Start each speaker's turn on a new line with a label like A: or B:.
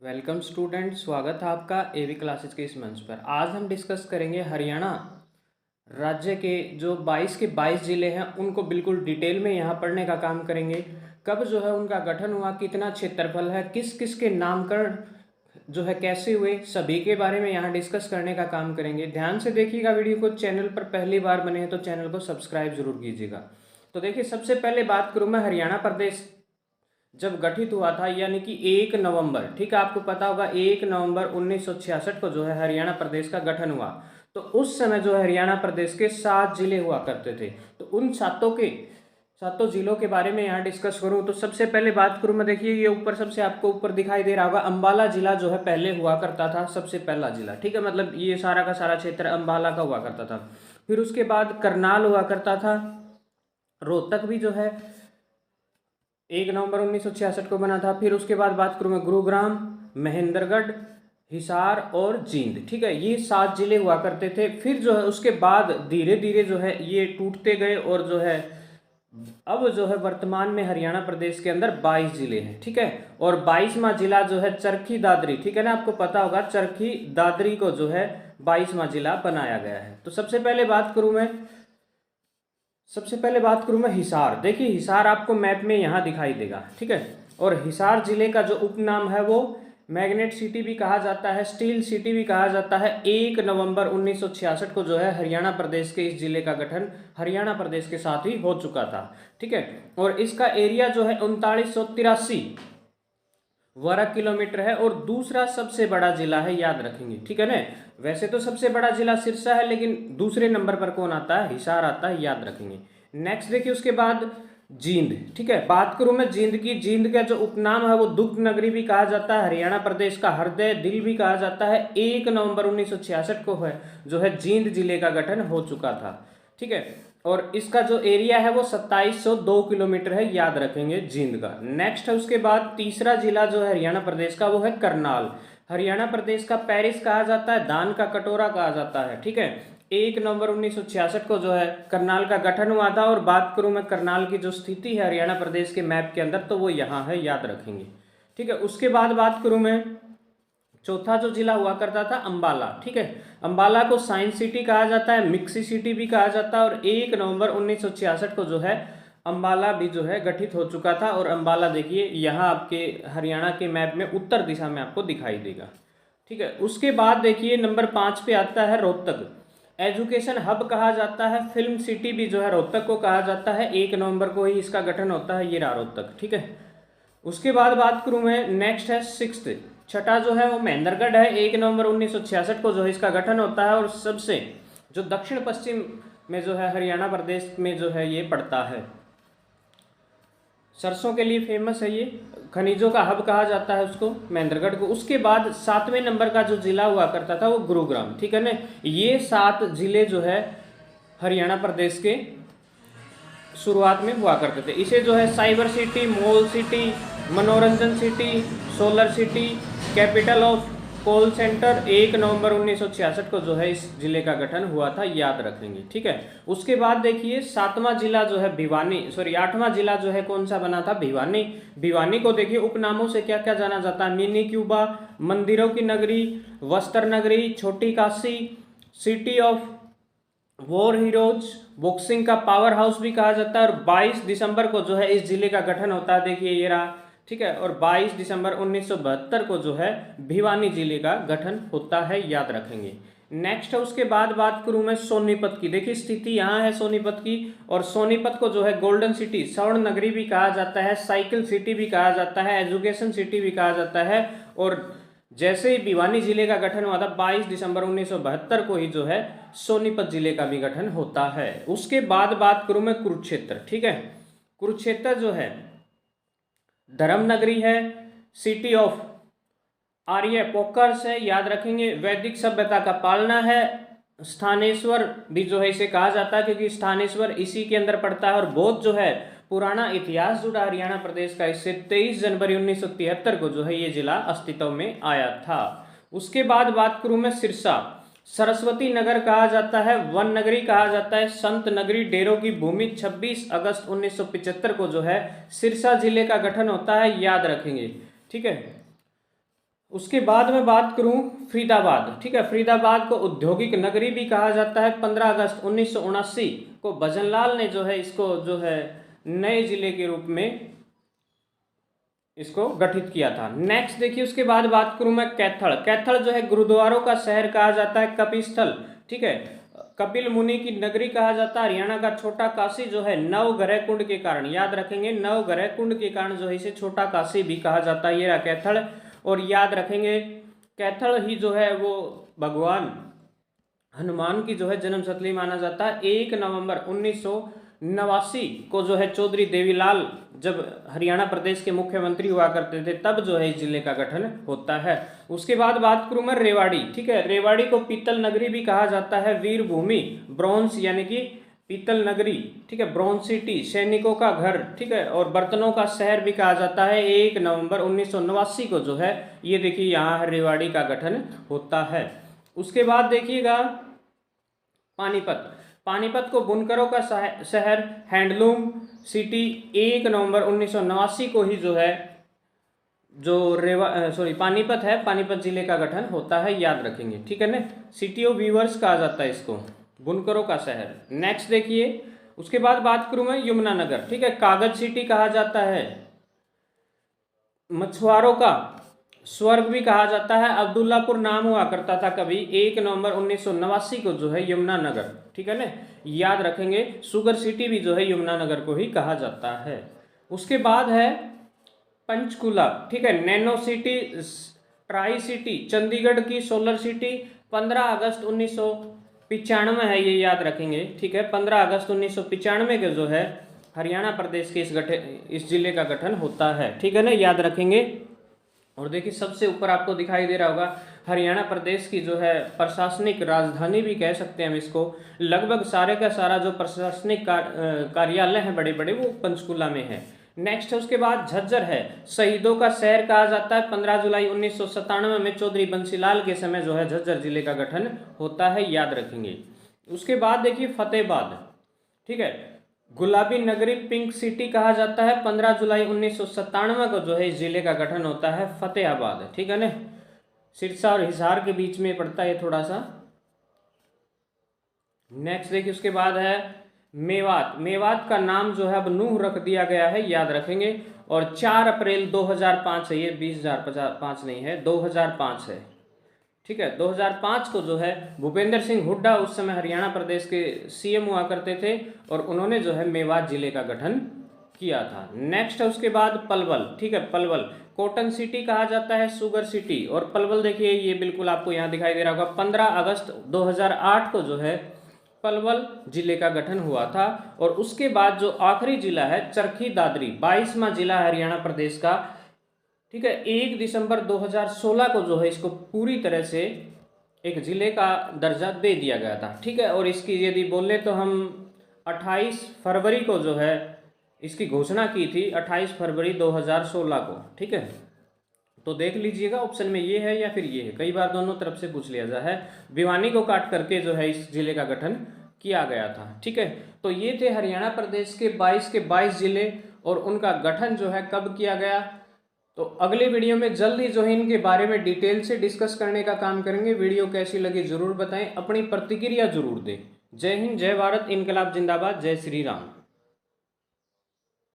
A: Welcome student, स्वागत है आपका एवी क्लासेस के इस मंच पर। आज हम डिस्कस करेंगे हरियाणा राज्य के जो 22 के 22 ज़िले हैं उनको बिल्कुल डिटेल में यहाँ पढ़ने का काम करेंगे। कब जो है उनका गठन हुआ, कितना क्षेत्रफल है, किस किस के नामकरण जो है कैसे हुए, सभी के बारे में यहाँ डिस्कस करने का काम करेंगे। ध्यान से देखिएगा वीडियो को। चैनल पर पहली बार बने हैं तो चैनल को सब्सक्राइब जरूर कीजिएगा। तो देखिए, सबसे पहले बात करूँ मैं हरियाणा प्रदेश जब गठित हुआ था, यानी कि 1 नवंबर, ठीक है, आपको पता होगा 1 नवंबर 1966 को जो है हरियाणा प्रदेश का गठन हुआ। तो उस समय जो है हरियाणा प्रदेश के 7 जिले हुआ करते थे। तो उन सातों जिलों के बारे में यहाँ डिस्कस करूँ तो सबसे पहले बात करूँ मैं, देखिए ये ऊपर सबसे आपको ऊपर दिखाई दे रहा होगा, अंबाला जिला जो है पहले हुआ करता था, सबसे पहला जिला, ठीक है, मतलब ये सारा का सारा क्षेत्र अंबाला का हुआ करता था। फिर उसके बाद करनाल हुआ करता था, रोहतक भी जो है 1 नवंबर 1966 को बना था। फिर उसके बाद बात करूँ मैं गुरुग्राम, महेंद्रगढ़, हिसार और जींद, ठीक है, ये 7 जिले हुआ करते थे। फिर जो है उसके बाद धीरे धीरे जो है ये टूटते गए और जो है अब जो है वर्तमान में हरियाणा प्रदेश के अंदर 22 जिले हैं, ठीक है। और 22वां जिला जो है चरखी दादरी, ठीक है ना, आपको पता होगा चरखी दादरी को जो है 22वां जिला बनाया गया है। तो सबसे पहले बात करूं मैं हिसार। देखिए हिसार आपको मैप में यहाँ दिखाई देगा, ठीक है। और हिसार जिले का जो उपनाम है वो मैग्नेट सिटी भी कहा जाता है, स्टील सिटी भी कहा जाता है। 1 नवंबर 1966 को जो है हरियाणा प्रदेश के इस जिले का गठन हरियाणा प्रदेश के साथ ही हो चुका था, ठीक है। और इसका एरिया जो है 3983 वर्ग किलोमीटर है और दूसरा सबसे बड़ा जिला है, याद रखेंगे, ठीक है ना। वैसे तो सबसे बड़ा जिला सिरसा है, लेकिन दूसरे नंबर पर कौन आता है? हिसार आता है, याद रखेंगे। नेक्स्ट देखिए उसके बाद जींद, ठीक है। बात करूं मैं जींद की, जींद का जो उपनाम है वो दुग्ध नगरी भी कहा जाता है, हरियाणा प्रदेश का हृदय दिल भी कहा जाता है। 1 नवंबर 1966 को है जो है जींद जिले का गठन हो चुका था, ठीक है। और इसका जो एरिया है वो 2702 किलोमीटर है, याद रखेंगे जींद का। नेक्स्ट है उसके बाद तीसरा जिला जो है हरियाणा प्रदेश का वो है करनाल। हरियाणा प्रदेश का पेरिस कहा जाता है, दान का कटोरा कहा जाता है, ठीक है। 1 नवंबर 1966 को जो है करनाल का गठन हुआ था। और बात करूं मैं करनाल की जो स्थिति है हरियाणा प्रदेश के मैप के अंदर, तो वो यहाँ है, याद रखेंगे, ठीक है। उसके बाद बात करूं मैं चौथा जो जिला हुआ करता था अंबाला, ठीक है। अंबाला को साइंस सिटी कहा जाता है, मिक्सी सिटी भी कहा जाता है। और 1 नवंबर 1966 को जो है अंबाला भी जो है गठित हो चुका था। और अंबाला देखिए यहाँ आपके हरियाणा के मैप में उत्तर दिशा में आपको दिखाई देगा, ठीक है। उसके बाद देखिए नंबर 5 पे आता है रोहतक। एजुकेशन हब कहा जाता है, फिल्म सिटी भी जो है रोहतक को कहा जाता है। 1 नवंबर को ही इसका गठन होता है, ये रहा रोहतक, ठीक है। उसके बाद बात करूं मैं, नेक्स्ट है सिक्स्थ, छठा जो है वो महेंद्रगढ़ है। 1 नवंबर 1966 को जो है इसका गठन होता है। और सबसे जो दक्षिण पश्चिम में जो है हरियाणा प्रदेश में जो है ये पड़ता है, सरसों के लिए फेमस है, ये खनिजों का हब कहा जाता है उसको, महेंद्रगढ़ को। उसके बाद 7वें नंबर का जो जिला हुआ करता था वो गुरुग्राम, ठीक है ना। ये 7 जिले जो है हरियाणा प्रदेश के शुरुआत में हुआ करते थे। इसे जो है साइबर सिटी, मॉल सिटी, मनोरंजन city, solar city, capital of call centre, 1 नवंबर 1966 को जो है इस जिले का गठन हुआ था, याद रखेंगे, ठीक है। उसके बाद देखिए 7वां जिला जो है भिवानी, 8वां जिला जो है कौन सा बना था? भिवानी। भिवानी को देखिए उपनामों से क्या क्या जाना जाता है? मिनी क्यूबा, मंदिरों की नगरी, वस्त्र नगरी, छोटी Kashi, city of war heroes, boxing का पावर हाउस भी कहा जाता है। और 22 दिसंबर को जो है इस जिले का गठन होता है, देखिए ये रहा, ठीक है। और 22 दिसंबर 1972 को जो है भिवानी जिले का गठन होता है, याद रखेंगे। नेक्स्ट है उसके बाद बात करूं मैं सोनीपत की। देखिए स्थिति यहाँ है सोनीपत की। और सोनीपत को जो है गोल्डन सिटी, स्वर्ण नगरी भी कहा जाता है, साइकिल सिटी भी कहा जाता है, एजुकेशन सिटी भी कहा जाता है। और जैसे ही भिवानी जिले का गठन हुआ था 22 दिसंबर 1972 को ही जो है सोनीपत जिले का भी गठन होता है। उसके बाद बात करूं मैं कुरुक्षेत्र, ठीक है। कुरुक्षेत्र जो है धर्म नगरी है, सिटी ऑफ आर्य पोकर्स है, याद रखेंगे। वैदिक सभ्यता का पालना है। स्थानेश्वर भी जो है इसे कहा जाता है क्योंकि स्थानेश्वर इसी के अंदर पड़ता है। और बौद्ध जो है पुराना इतिहास जुड़ा हरियाणा प्रदेश का, इससे 23 जनवरी 1973 को जो है ये जिला अस्तित्व में आया था। उसके बाद बात करूं मैं सिरसा, सरस्वती नगर कहा जाता है, वन नगरी कहा जाता है, संत नगरी, डेरों की भूमि। 26 अगस्त 1975 को जो है सिरसा जिले का गठन होता है, याद रखेंगे, ठीक है। उसके बाद मैं बात करूं फरीदाबाद, ठीक है। फरीदाबाद को औद्योगिक नगरी भी कहा जाता है। 15 अगस्त 1979 को भजनलाल ने जो है इसको जो है नए जिले के रूप में इसको गठित किया था। नेक्स्ट देखिए, उसके बाद बात करूं मैं कैथल। कैथल जो है गुरुद्वारों का शहर कहा जाता है, कपिस्थल, ठीक है। कपिल मुनि की नगरी कहा जाता है। हरियाणा का छोटा काशी जो है नवग्रह कुंड के कारण, याद रखेंगे, नवग्रह कुंड के कारण जो है इसे छोटा काशी भी कहा जाता है। ये रहा कैथल। और याद रखेंगे कैथल ही जो है वो भगवान हनुमान की जो है जन्मस्थली माना जाता है। 1 नवंबर 1989 को जो है चौधरी देवीलाल जब हरियाणा प्रदेश के मुख्यमंत्री हुआ करते थे तब जो है इस जिले का गठन होता है। उसके बाद बात करूं मैं रेवाड़ी, ठीक है। रेवाड़ी को पीतल नगरी भी कहा जाता है। वीर भूमि, ब्रॉन्ज यानी कि पीतल नगरी, ठीक है, ब्रॉन्ज सिटी, सैनिकों का घर, ठीक है, और बर्तनों का शहर भी कहा जाता है। 1 नवंबर 1989 को जो है ये देखिए यहाँ रेवाड़ी का गठन होता है। उसके बाद देखिएगा पानीपत। पानीपत को बुनकरों का शहर, हैंडलूम सिटी, 1 नवंबर 1989 को ही जो है पानीपत है, पानीपत जिले का गठन होता है, याद रखेंगे, ठीक है ना। सिटी ऑफ वीवर्स कहा जाता है इसको, बुनकरों का शहर। नेक्स्ट देखिए, उसके बाद बात करूं मैं यमुनानगर, ठीक है, कागज सिटी कहा जाता है। मछुआरों का स्वर्ग भी कहा जाता है। अब्दुल्लापुर नाम हुआ करता था कभी। 1 नवंबर 1989 को जो है यमुनानगर, ठीक है ना, याद रखेंगे। शुगर सिटी भी जो है यमुनानगर को ही कहा जाता है। उसके बाद है पंचकुला, ठीक है, nano city, tri city, Chandigarh की सोलर सिटी। 15 अगस्त 1995 है, ये याद रखेंगे, ठीक है। 15 अगस्त 1995 के जो है हरियाणा प्रदेश के इस जिले का गठन होता है, ठीक है ना, याद रखेंगे। और देखिए सबसे ऊपर आपको दिखाई दे रहा होगा हरियाणा प्रदेश की जो है प्रशासनिक राजधानी भी कह सकते हैं हम इसको। लगभग सारे का सारा जो प्रशासनिक कार्यालय हैं बड़े बड़े वो पंचकुला में है। नेक्स्ट है उसके बाद झज्जर है, शहीदों का शहर कहा जाता है। 15 जुलाई 1997 में चौधरी बंसीलाल के समय जो है झज्जर जिले का गठन होता है, याद रखेंगे। उसके बाद देखिए फतेहाबाद, ठीक है, गुलाबी नगरी, पिंक सिटी कहा जाता है। 15 जुलाई 1997 को जो है इस जिले का गठन होता है, फतेहाबाद, ठीक है ना। सिरसा और हिसार के बीच में पड़ता है थोड़ा सा। नेक्स्ट देखिए उसके बाद है मेवात। मेवात का नाम जो है अब नूह रख दिया गया है, याद रखेंगे। और 4 अप्रैल 2005 है, ये 2005 नहीं है, 2005 है, ठीक है। 2005 को जो है भूपेंद्र सिंह हुड्डा उस समय हरियाणा प्रदेश के सीएम हुआ करते थे और उन्होंने जो है मेवात जिले का गठन किया था। नेक्स्ट है उसके बाद पलवल, ठीक है, पलवल कॉटन सिटी कहा जाता है, शुगर सिटी। और पलवल देखिए ये बिल्कुल आपको यहाँ दिखाई दे रहा होगा। 15 अगस्त 2008 को जो है पलवल जिले का गठन हुआ था। और उसके बाद जो आखिरी जिला है चरखी दादरी, 22वां जिला हरियाणा प्रदेश का, ठीक है। 1 दिसंबर 2016 को जो है इसको पूरी तरह से एक जिले का दर्जा दे दिया गया था, ठीक है। और इसकी यदि बोले तो हम 28 फरवरी को जो है इसकी घोषणा की थी, 28 फरवरी 2016 को, ठीक है। तो देख लीजिएगा ऑप्शन में ये है या फिर ये है, कई बार दोनों तरफ से पूछ लिया जाता है। भिवानी को काट करके जो है इस जिले का गठन किया गया था, ठीक है। तो ये थे हरियाणा प्रदेश के 22 जिले और उनका गठन जो है कब किया गया। तो अगले वीडियो में जल्द ही जो है इनके बारे में डिटेल से डिस्कस करने का काम करेंगे। वीडियो कैसी लगी जरूर बताएं, अपनी प्रतिक्रिया जरूर दें। जय हिंद, जय भारत, इनकलाब जिंदाबाद, जय श्री राम।